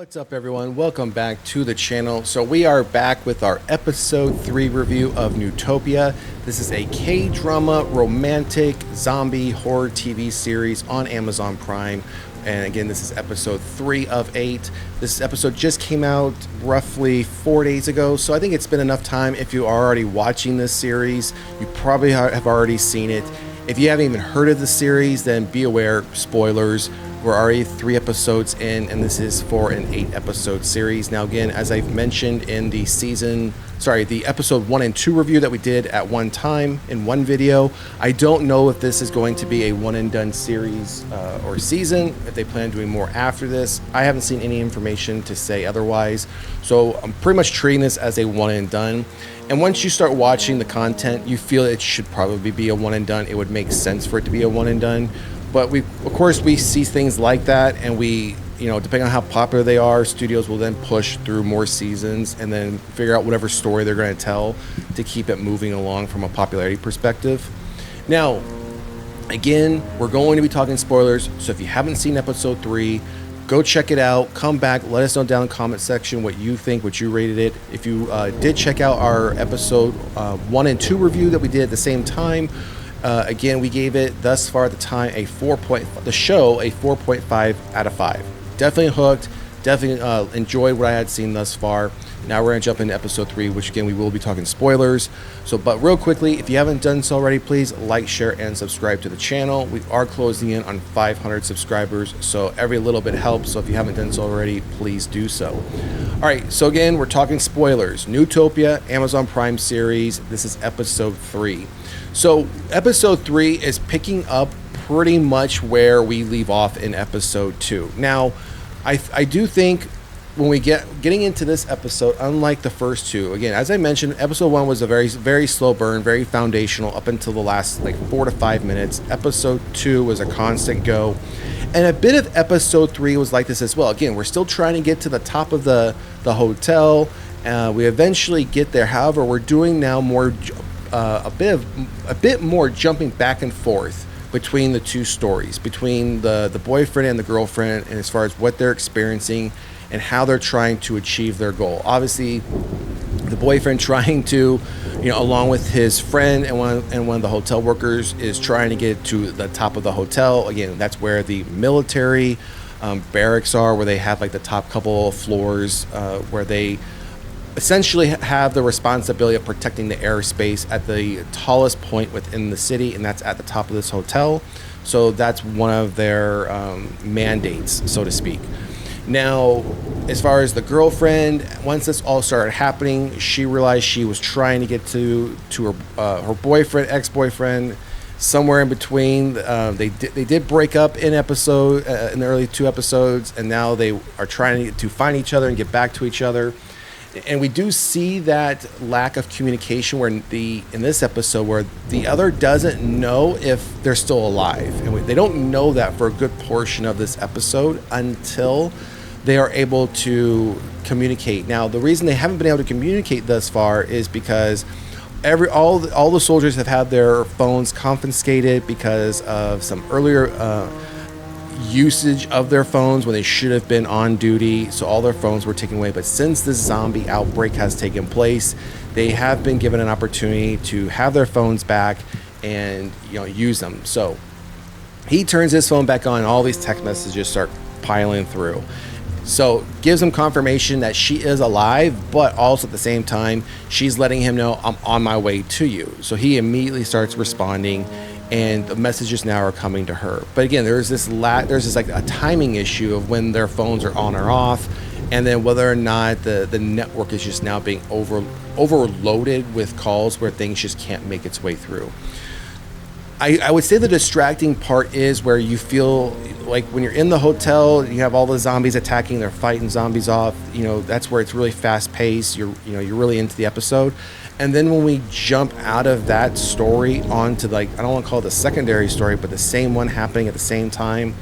What's up, everyone? Welcome back to the channel. So we are back with our episode 3 review of Newtopia. This is a K-drama romantic zombie horror TV series on Amazon Prime. And again, this is episode 3 of 8. This episode just came out roughly 4 days ago, so I think it's been enough time. If you are already watching this series, you probably have already seen it. If you haven't even heard of the series, then be aware, spoilers. We're already 3 episodes in, and this is for an 8-episode series. Now, again, as I've mentioned in the episode 1 and 2 review that we did at one time in one video, I don't know if this is going to be a one-and-done series or season, if they plan on doing more after this. I haven't seen any information to say otherwise, so I'm pretty much treating this as a one-and-done. And once you start watching the content, you feel it should probably be a one-and-done. It would make sense for it to be a one-and-done. But of course, we see things like that, and depending on how popular they are, studios will then push through more seasons and then figure out whatever story they're going to tell to keep it moving along from a popularity perspective. Now, again, we're going to be talking spoilers, so if you haven't seen episode 3, go check it out. Come back, let us know down in the comment section what you think, what you rated it. If you did check out our episode 1 and 2 review that we did at the same time, again, we gave it thus far at the time a 4.5 out of 5. Definitely hooked. Definitely enjoyed what I had seen thus far. Now we're gonna jump into episode 3, which again we will be talking spoilers. But real quickly, if you haven't done so already, please like, share, and subscribe to the channel. We are closing in on 500 subscribers, so every little bit helps. So if you haven't done so already, please do so. All right, so again, we're talking spoilers. Newtopia, Amazon Prime series. This is episode 3. So episode 3 is picking up pretty much where we leave off in episode 2. Now, I do think when we getting into this episode, unlike the first 2, again, as I mentioned, episode 1 was a very, very slow burn, very foundational up until the last 4 to 5 minutes. Episode 2 was a constant go, and a bit of episode 3 was like this as well. Again, we're still trying to get to the top of the hotel. We eventually get there. However, we're doing now more. A bit more jumping back and forth between the two stories, between the boyfriend and the girlfriend, and as far as what they're experiencing and how they're trying to achieve their goal. Obviously, the boyfriend trying to, along with his friend and one of the hotel workers, is trying to get to the top of the hotel. Again, that's where the military barracks are, where they have the top couple of floors where they essentially have the responsibility of protecting the airspace at the tallest point within the city, and that's at the top of this hotel. So that's one of their mandates, so to speak. Now, as far as the girlfriend, once this all started happening, she realized she was trying to get to her boyfriend, ex-boyfriend, somewhere in between. They did break up in the early 2 episodes, and now they are trying to find each other and get back to each other. And we do see that lack of communication in this episode where the other doesn't know if they're still alive. And they don't know that for a good portion of this episode until they are able to communicate. Now, the reason they haven't been able to communicate thus far is because all the soldiers have had their phones confiscated because of some earlier usage of their phones when they should have been on duty, so all their phones were taken away. But since this zombie outbreak has taken place, they have been given an opportunity to have their phones back and use them. So he turns his phone back on, and all these text messages start piling through. So gives him confirmation that she is alive, but also at the same time she's letting him know, I'm on my way to you. So he immediately starts responding, and the messages now are coming to her. But again, there's this a timing issue of when their phones are on or off, and then whether or not the network is just now being overloaded with calls where things just can't make its way through. I would say the distracting part is where you feel like when you're in the hotel, you have all the zombies attacking, they're fighting zombies off. That's where it's really fast paced. You're really into the episode. And then when we jump out of that story onto I don't want to call it the secondary story, but the same one happening at the same time,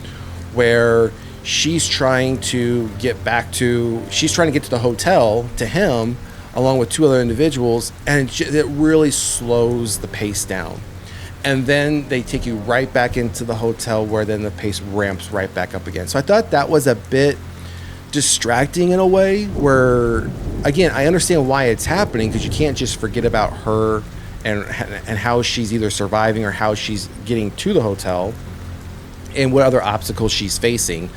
where she's trying to get to the hotel to him along with 2 other individuals, and it really slows the pace down. And then they take you right back into the hotel where then the pace ramps right back up again. So I thought that was a bit distracting in a way where, again, I understand why it's happening, because you can't just forget about her and how she's either surviving or how she's getting to the hotel and what other obstacles she's facing.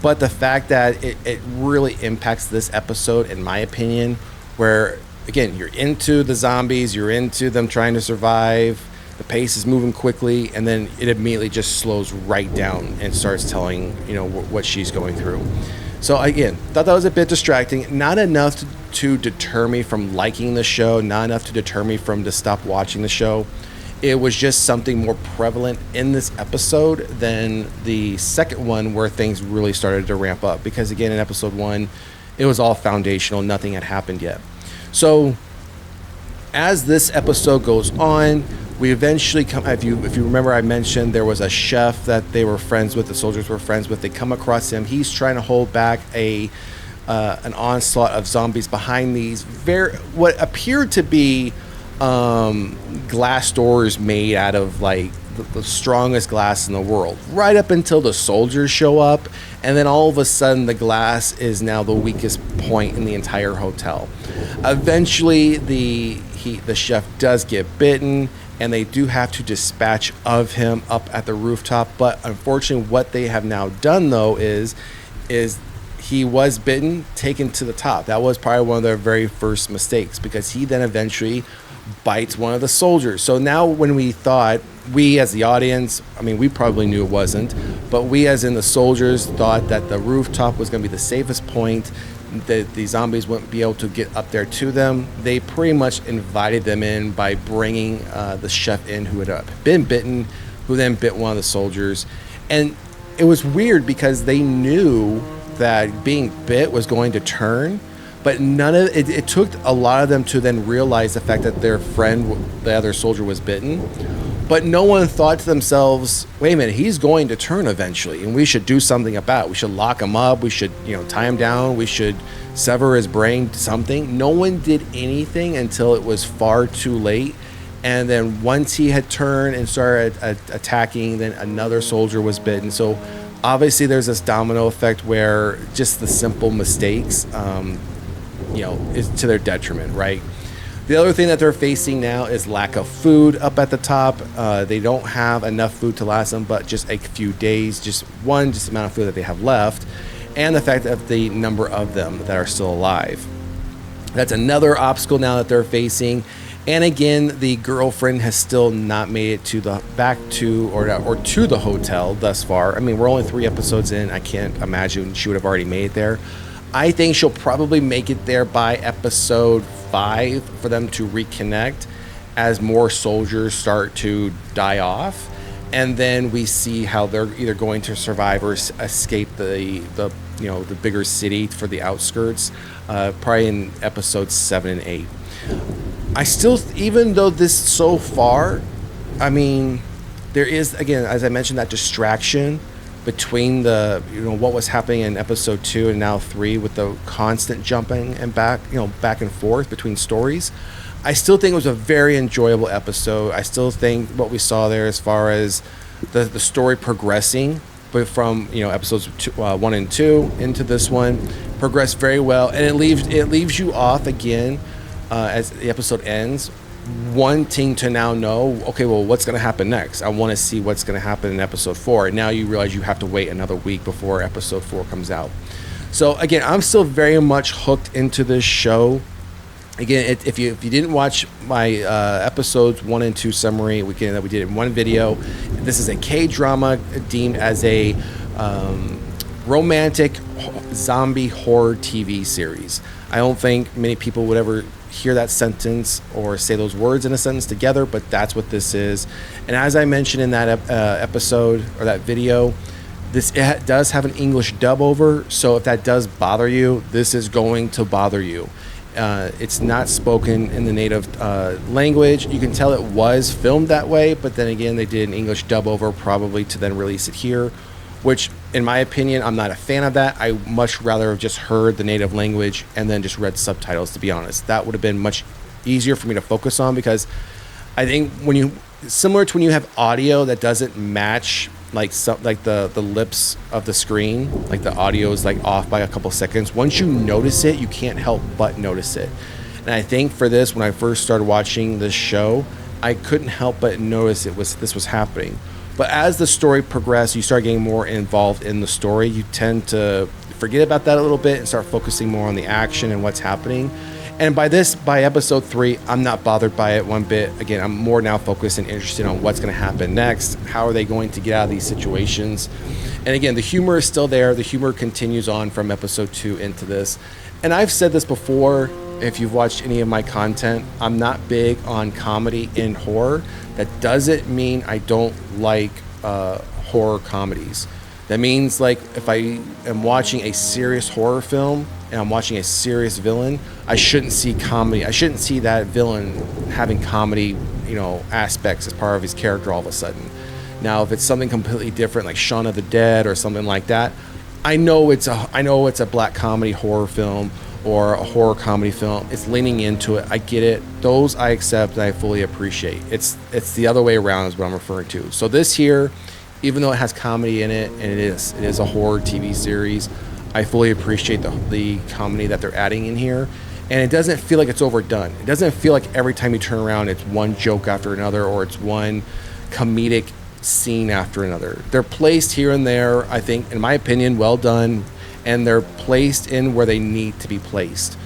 But the fact that it really impacts this episode, in my opinion, where, again, you're into the zombies, you're into them trying to survive, the pace is moving quickly, and then it immediately just slows right down and starts telling, what she's going through. So again, thought that was a bit distracting. Not enough to deter me from liking the show, not enough to deter me from to stop watching the show. It was just something more prevalent in this episode than the second one, where things really started to ramp up. Because again, in episode 1, it was all foundational, nothing had happened yet. So as this episode goes on, we eventually come, if you remember, I mentioned there was a chef that they were friends with, the soldiers were friends with. They come across him. He's trying to hold back an onslaught of zombies behind these what appeared to be glass doors made out of like the strongest glass in the world, right up until the soldiers show up, and then all of a sudden the glass is now the weakest point in the entire hotel. Eventually the chef does get bitten, and they do have to dispatch of him up at the rooftop. But unfortunately, what they have now done though is he was bitten, taken to the top. That was probably one of their very first mistakes, because he then eventually bites one of the soldiers. So now when we as the audience, we probably knew it wasn't, but we as in the soldiers thought that the rooftop was going to be the safest point, that the zombies wouldn't be able to get up there to them. They pretty much invited them in by bringing the chef in, who had been bitten, who then bit one of the soldiers. And it was weird because they knew that being bit was going to turn, but none of it took a lot of them to then realize the fact that their friend, the other soldier, was bitten. But no one thought to themselves, wait a minute, he's going to turn eventually, and we should do something about it. We should lock him up. We should, tie him down. We should sever his brain, something. No one did anything until it was far too late. And then once he had turned and started attacking, then another soldier was bitten. So obviously there's this domino effect where just the simple mistakes, is to their detriment, right? The other thing that they're facing now is lack of food up at the top. They don't have enough food to last them but just a few days, just the amount of food that they have left, and the fact of the number of them that are still alive. That's another obstacle now that they're facing. And again, the girlfriend has still not made it to the hotel thus far. We're only 3 episodes in. I can't imagine she would have already made it there. I think she'll probably make it there by episode 5 for them to reconnect as more soldiers start to die off, and then we see how they're either going to survive or escape the bigger city for the outskirts, probably in episodes 7 and 8. I still, even though this so far, there is, again, as I mentioned, that distraction between the what was happening in episode 2 and now 3 with the constant jumping and back and forth between stories. I still think it was a very enjoyable episode. I still think what we saw there as far as the story progressing, but from episodes 1 and 2 into this one, progressed very well, and it leaves you off again as the episode ends, wanting to now know, okay, well, what's going to happen next? I want to see what's going to happen in episode 4. And now you realize you have to wait another week before episode 4 comes out. So again, I'm still very much hooked into this show. Again, if you didn't watch my episodes 1 and 2 summary weekend that we did in one video, this is a K-drama deemed as a romantic zombie horror TV series. I don't think many people would ever hear that sentence or say those words in a sentence together, but that's what this is. And as I mentioned in that episode or that video, it does have an English dub over, so if that does bother you, this is going to bother you. It's not spoken in the native language. You can tell it was filmed that way, but then again, they did an English dub over probably to then release it here, which in my opinion, I'm not a fan of that. I much rather have just heard the native language and then just read subtitles, to be honest. That would have been much easier for me to focus on, because I think similar to when you have audio that doesn't match like the lips of the screen, like the audio is like off by a couple seconds. Once you notice it, you can't help but notice it. And I think for this, when I first started watching this show, I couldn't help but notice this was happening. But as the story progressed, you start getting more involved in the story. You tend to forget about that a little bit and start focusing more on the action and what's happening. And by episode 3, I'm not bothered by it one bit. Again, I'm more now focused and interested on what's going to happen next. How are they going to get out of these situations? And again, the humor is still there. The humor continues on from episode 2 into this. And I've said this before, if you've watched any of my content, I'm not big on comedy in horror. That doesn't mean I don't like horror comedies. That means, like, if I am watching a serious horror film and I'm watching a serious villain, I shouldn't see comedy. I shouldn't see that villain having comedy, aspects as part of his character all of a sudden. Now, if it's something completely different, like Shaun of the Dead or something like that, I know it's a black comedy horror film or a horror comedy film. It's leaning into it. I get it. Those I accept and I fully appreciate. It's the other way around is what I'm referring to. So this here, even though it has comedy in it, and it is a horror TV series, I fully appreciate the comedy that they're adding in here. And it doesn't feel like it's overdone. It doesn't feel like every time you turn around, it's one joke after another, or it's one comedic scene after another. They're placed here and there, I think, in my opinion, well done, and they're placed in where they need to be placed.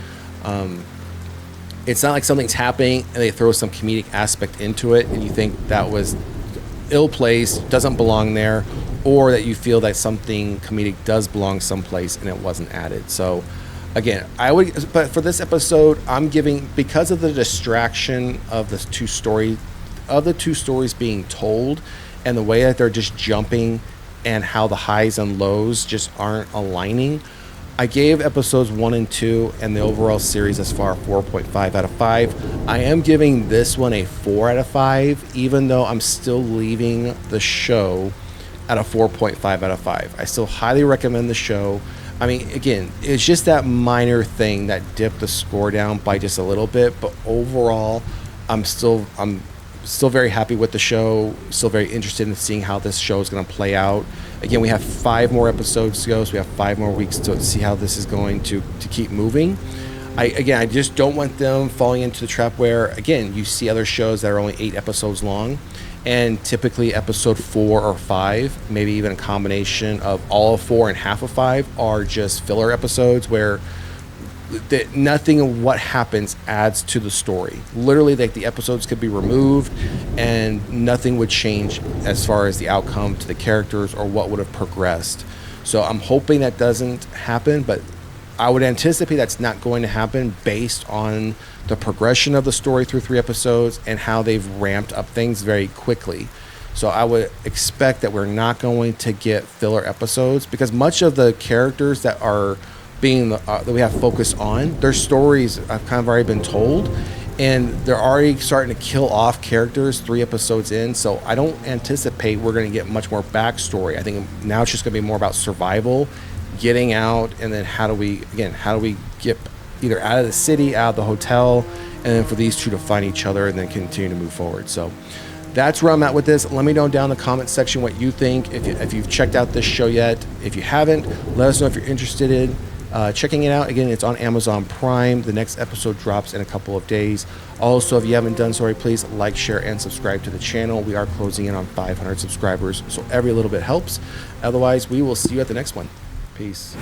It's not like something's happening and they throw some comedic aspect into it, and you think that was ill-placed, doesn't belong there, or that you feel that something comedic does belong someplace and it wasn't added. So again, but for this episode, I'm giving, because of the distraction of the two stories being told and the way that they're just jumping and how the highs and lows just aren't aligning, I gave episodes 1 and 2 and the overall series thus far 4.5 out of 5. I am giving this one a 4 out of 5, even though I'm still leaving the show at a 4.5 out of 5. I still highly recommend the show. I mean, again, it's just that minor thing that dipped the score down by just a little bit, but overall, I'm still very happy with the show, still very interested in seeing how this show is going to play out. Again, we have 5 more episodes to go, so we have 5 more weeks to see how this is going to keep moving. I just don't want them falling into the trap where, again, you see other shows that are only 8 episodes long, and typically episode 4 or 5, maybe even a combination of all of 4 and half of 5, are just filler episodes where nothing of what happens adds to the story. Literally, like, the episodes could be removed and nothing would change as far as the outcome to the characters or what would have progressed. So I'm hoping that doesn't happen, but I would anticipate that's not going to happen based on the progression of the story through 3 episodes and how they've ramped up things very quickly. So I would expect that we're not going to get filler episodes, because much of the characters that are that we have focus on, their stories have kind of already been told, and they're already starting to kill off characters 3 episodes in. So I don't anticipate we're going to get much more backstory. I think now it's just going to be more about survival, getting out, and then how do we get either out of the city, out of the hotel, and then for these two to find each other and then continue to move forward. So that's where I'm at with this. Let me know down in the comment section what you think, if you've checked out this show yet. If you haven't, let us know if you're interested in checking it out. Again, it's on Amazon Prime. The next episode drops in a couple of days. Also, if you haven't done so already, please like, share, and subscribe to the channel. We are closing in on 500 subscribers, so every little bit helps. Otherwise, we will see you at the next one. Peace.